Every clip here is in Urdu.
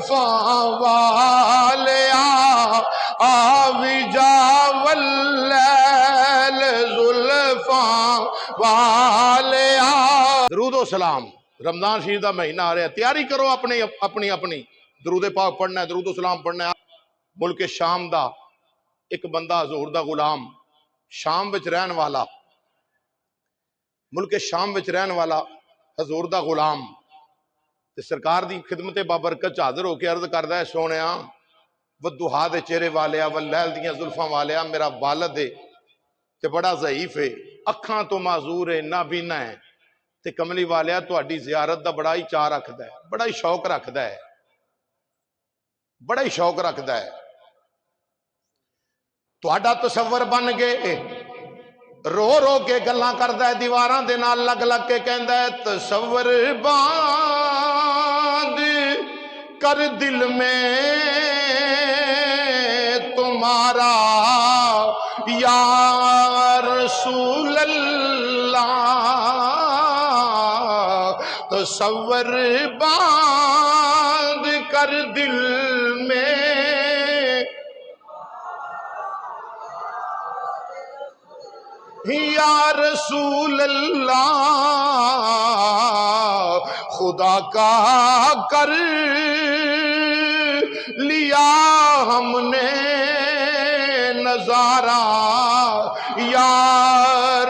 زلفاں والیا آوی جا واللیل زلفاں والیا۔ درود و سلام، رمضان شریف دا مہینہ آ رہا ہے، تیاری کرو اپنی درود پاک پڑھنا ہے، درود و سلام پڑھنا ہے۔ ملک شام دا ایک بندہ حضور دا غلام، شام وچ رہن والا، ملک شام وچ رہن والا حضور دا غلام تے سرکار دی خدمت بابرکت حاضر ہو کے عرض کردا ہے، سونیا والضحیٰ دے چہرے والیا واللیل دیاں زلفاں والیا، میرا والد ہے تے بڑا ضعیف ہے، اکھاں تو معذور ہے، نابینا ہے تے کملی والیا تہاڈی زیارت دا بڑا ہی چاہ رکھدا ہے، بڑا ہی شوق رکھدا ہے، بڑا ہی شوق رکھدا ہے۔ تہاڈا تصور بن گئے، رو رو کے گلاں کردا ہے، دیواراں دے نال لگ لگ کے کہندا ہے، تصور باندھ کر دل میں تمہارا یا رسول اللہ، تصور باندھ کر دل میں یا رسول اللہ، خدا کا کر لیا ہم نے نظارہ یا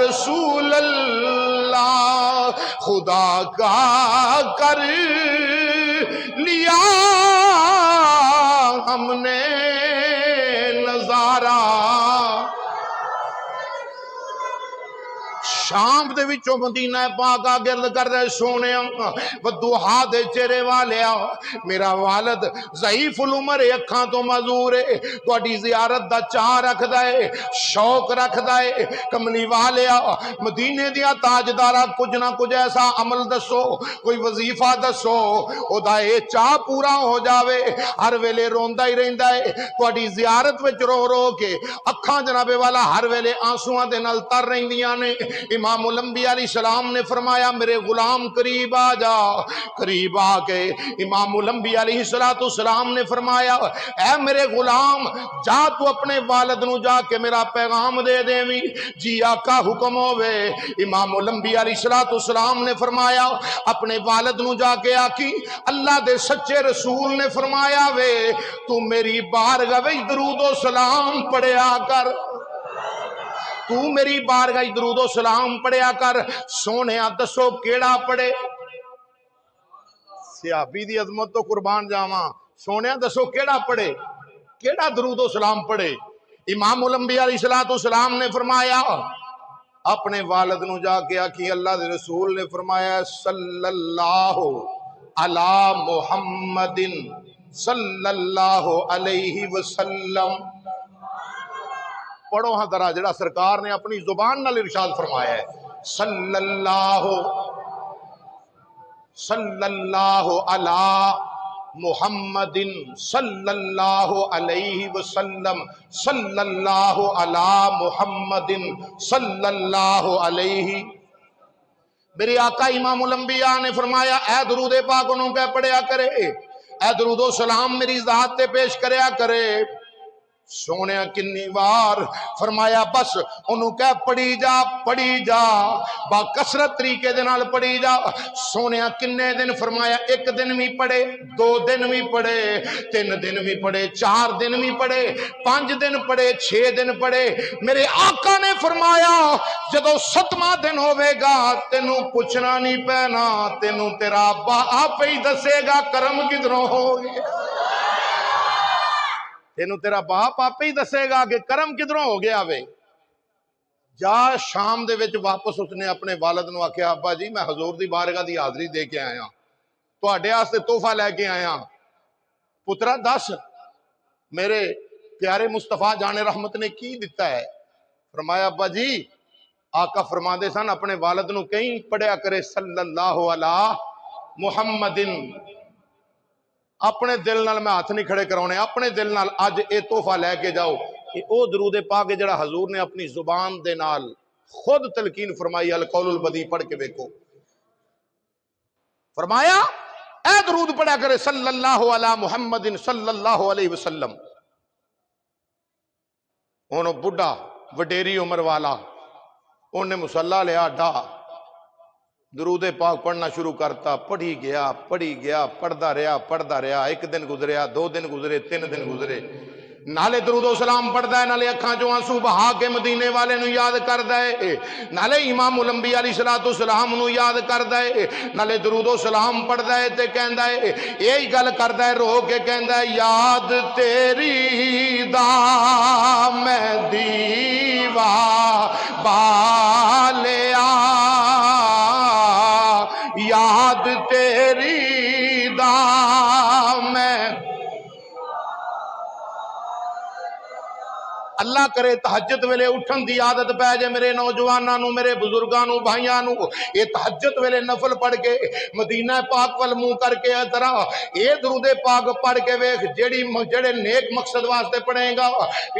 رسول اللہ، خدا کا کر لیا ہم نے نظارہ۔ شام دے وچوں مدینہ پاک آ گرد کر دے، سونیا والضحیٰ دے چہرے والیا میرا والد ضعیف العمر ہے، اکھاں تو معذور ہے، تہاڈی زیارت دا چاہ رکھدا ہے، شوق رکھدا ہے، کملی والیا مدینے دیا تاجدارا کچھ نہ کچھ ایسا عمل دسو، کوئی وظیفہ دسو او دا اے چاہ پورا ہو جاوے۔ ہر ویلے روندا ہی رہندا ہے، تہاڈی زیارت وچ رو رو کے اکھاں جناب والا ہر ویلے آنسواں دے نال تر رہندیاں نے۔ امام الانبیاء علیہ السلام نے فرمایا میرے غلام قریب آ جا، قریب آ کے امام الانبیاء علیہ السلام نے فرمایا اے میرے غلام جا تو اپنے والد نو جا کے میرا پیغام دے دیویں، جی آقا حکم ہوئے۔ امام الانبیاء علیہ السلام نے فرمایا اپنے والد نو جا کے آکی اللہ دے سچے رسول نے فرمایا وے تو میری بارگاہ وچ درود و سلام پڑھیا کر، تو میری بارگاہ درود و سلام پڑھیا کر۔ سونیا دسو کیڑا پڑھے؟ صحابی دی عظمت تو قربان جاواں، سونیا دسو کیڑا پڑھے، کیڑا درود و سلام پڑھے؟ امام الانبیاء علیہ السلام نے فرمایا اپنے والد نو جا کے آکھی اللہ دے رسول نے فرمایا صلی اللہ علی محمد صلی اللہ علیہ وسلم۔ پڑھو ہاں ذرا جڑا سرکار نے اپنی زبان نال ارشاد فرمایا ہے، صلی اللہ علی محمد صلی اللہ علیہ وسلم، صلی اللہ علی محمد صلی اللہ علیہ۔ میرے آقا امام الانبیاء نے فرمایا اے درود پاک انہوں پہ پڑھیا کرے، اے درود و سلام میری ذات تے پیش کریا کرے۔ سونیا کنی وار فرمایا بس انہوں کہہ پڑھی جا با کثرت طریقے دے نال پڑھی جا۔ سونیا کنے دن فرمایا ایک دن بھی پڑھے، 2 دن بھی پڑھے، 3 دن بھی پڑھے، 4 دن بھی پڑھے، 5 دن پڑھے، 6 دن پڑھے۔ میرے آقا نے فرمایا جدو 7واں دن ہوئے گا تینوں پوچھنا نہیں پینا، تینوں تیرا باپ ہی دسے گا کرم کدھروں ہو گیا، تینوں تیرا باپ آپ ہی دسے گا کہ کرم کدھروں ہو گیا وے۔ جا شام دے وچ واپس اس نے اپنے والد نو آکھیا ابا جی میں حضور دی بارگاہ دی حاضری دے کے آیا، تہاڈے واسطے تحفہ لے کے آیا، پترا دس میرے پیارے مصطفیٰ جان رحمت نے کی دیتا ہے؟ فرمایا ابا جی آقا فرماندے سن اپنے والد نو کہیں پڑھیا کرے صلی اللہ علی محمد، اپنے دل نال میں ہاتھ نہیں کھڑے کرونے، اپنے دل نال اج اے تحفہ لے کے جاؤ، او درود پاک جڑا حضور نے اپنی زبان دے نال خود تلقین فرمائی، القول البدی پڑھ کے دیکھو۔ فرمایا اے درود پڑھا کرے صلی اللہ علی محمد صلی اللہ علیہ وسلم۔ انہوں بڑھا وڈیری عمر والا انہیں مصلی لیا ڈا درود پاک پڑھنا شروع کرتا، پڑھی گیا پڑھدا رہا، ایک دن گزریا، 2 دن گزرے، 3 دن گزرے، نالے درود و سلام پڑھدا ہے، نالے اکھاں چوں آنسو بہا کے مدینے والے نو یاد کردا ہے، نالے امام الانبیاء علیہ الصلوۃ والسلام نو یاد کردا ہے، نالے درود و سلام پڑھدا ہے تے کہندا ہے، یہی گل کردا ہے رو کے کہندا ہے یاد تیری دا میں دیوا بالیا، یاد تیری دا میں اللہ کرے تہجد ویلے اٹھن دی عادت پہ جائے میرے نوجواناں نو، میرے بزرگاں نو، بھائیاں نو، یہ تہجد ویلے نفل پڑھ کے مدینہ پاک وال منہ کر کے ذرا یہ درود پاک پڑھ کے ویکھ، جڑے نیک مقصد واسطے پڑھے گا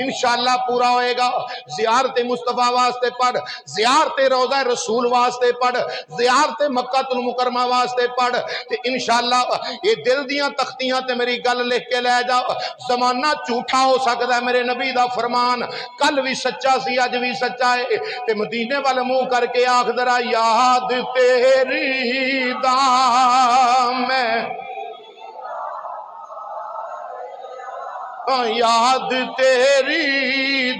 انشاءاللہ پورا ہوئے گا۔ زیارت مصطفیٰ واسطے پڑھ، زیارت روضہ رسول واسطے پڑھ، زیارت مکہ المکرمہ واسطے پڑھ، تے انشاءاللہ یہ دل دیاں تختیاں تے میری گل لکھ کے لے جا۔ زمانہ جھوٹا ہو سکتا ہے، میرے نبی دا فرمان کل بھی سچا سی، اج بھی سچا ہے، تے مدینے والے منہ کر کے آخ ذرا یاد تیری دا میں، یاد تیری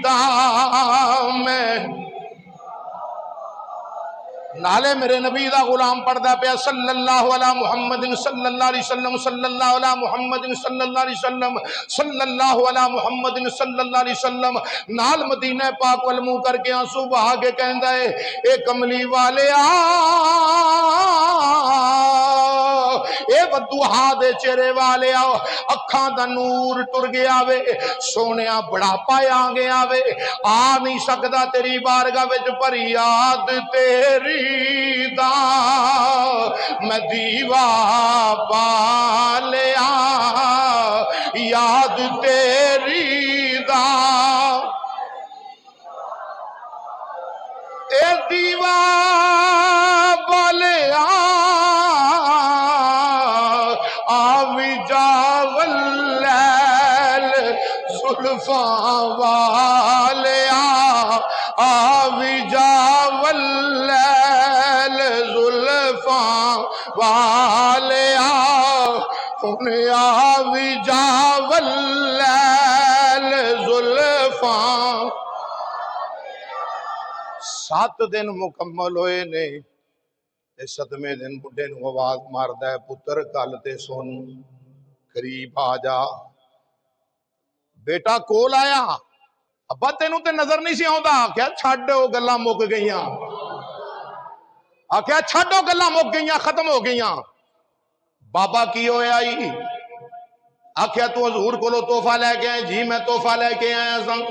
دا میں، نالے میرے نبی دا غلام پڑھدا پیا صلی اللہ علی محمد صلی اللہ علیہ وسلم، صلی اللہ علی محمد صلی اللہ علیہ وسلم، صلی اللہ علی محمد صلی اللہ علیہ وسلم، نال مدینہ پاک وال منہ کر کے آنسو بہا کے کہندا ہے اے کملی والیا، اے بدوہا دے چہرے والیا، اکھاں دا نور ٹر گیا وے، سونیا بڑھاپا آ گیا وے، آ نہیں سکدا تیری بارگاہ وچ، پر یاد تیری دا میں دیوا بالیا، یاد تیری دا اے دیوا بالیا، آوی جاول لیل زلفاں والیا، آوی جاول لیل زلفاں والیا، انہیں آوی جاول لیل زلفاں۔ 7 دن مکمل ہوئے نے، تے 7ویں دن بڈھے نو آواز ماردا ہے پتر گل تے سن، قریب آ جا۔ بیٹا کول آیا، ابا تینوں تے نظر نہیں سی آوندا، کیا چھڈو گلاں مک گئیاں، آکھیا چھڈو گلاں مک گئیاں، ختم ہو گئیاں۔ بابا کی ہویا آئی، آکھیا تو حضور کولو تحفہ لے کے آئے؟ جی میں تحفہ لے کے آیا سن۔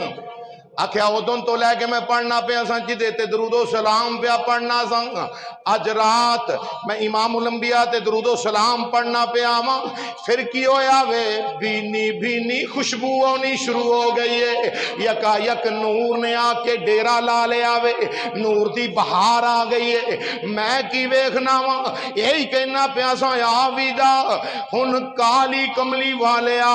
آکھیا ادن تو لے کے میں پڑھنا پیا سا جی دیتے درود و سلام پیا پڑھنا سا، اج رات میں امام الانبیاء تے درود و سلام پڑھنا پیا ماں، پھر کی ہویا وے بینی بینی خوشبو آنی شروع ہو گئی ہے، یکا یک نور نے آ کے ڈیرا لا لیا وے، نور دی بہار آ گئی ہے، میں کی ویکھنا ماں، یہی کہنا پیا سا آ بھی جا، ہن کالی کملی والیا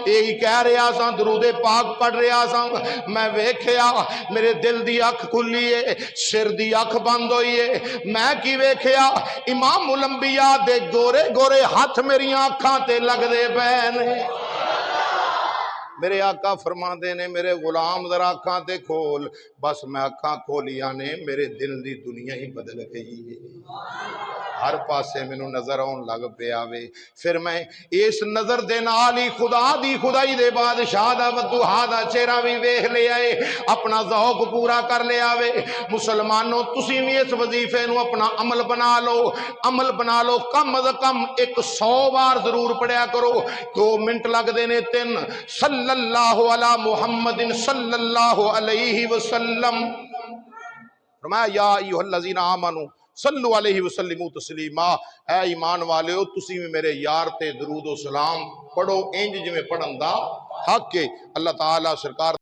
یہی کہہ رہا سا، درود پاک پڑھ رہا سا، میں ویکھیا میرے دل دی اکھ کھلی ہے، سر دی اکھ بند ہوئی ہے، میں کی ویکھیا امام الانبیاء دے گورے گورے ہاتھ میری اکھاں تے لگ دے پے نے۔ میرے آقا فرماندے نے میرے غلام ذرا اکھاں تے کھول، بس میں اکھاں کھولیاں نے میرے دل دی دنیا ہی بدل گئی ہے، ہر پاسے مینوں نظر آن لگ پیا وے۔ پھر میں اس نظر دے نال ہی خدا دی خدائی دے بادشاہ دا ودوہا دا چہرہ بھی ویکھ لیا ہے، اپنا ذوق پورا کر لیا وے۔ مسلمانوں تسی بھی اس وظیفے نو اپنا عمل بنا لو، عمل بنا لو، کم از کم 100 بار ضرور پڑھیا کرو، 2 منٹ لگ دینے 3، صلی اللہ علی محمد صلی اللہ علیہ وسلم۔ فرمایا یا ایھا الذین آمنوا صلو علیہ وسلم تسلیما، اے ایمان والے ہو تسی بھی میرے یار تے درود و سلام پڑھو، انج جویں پڑھن دا حق ہے۔ اللہ تعالی سرکار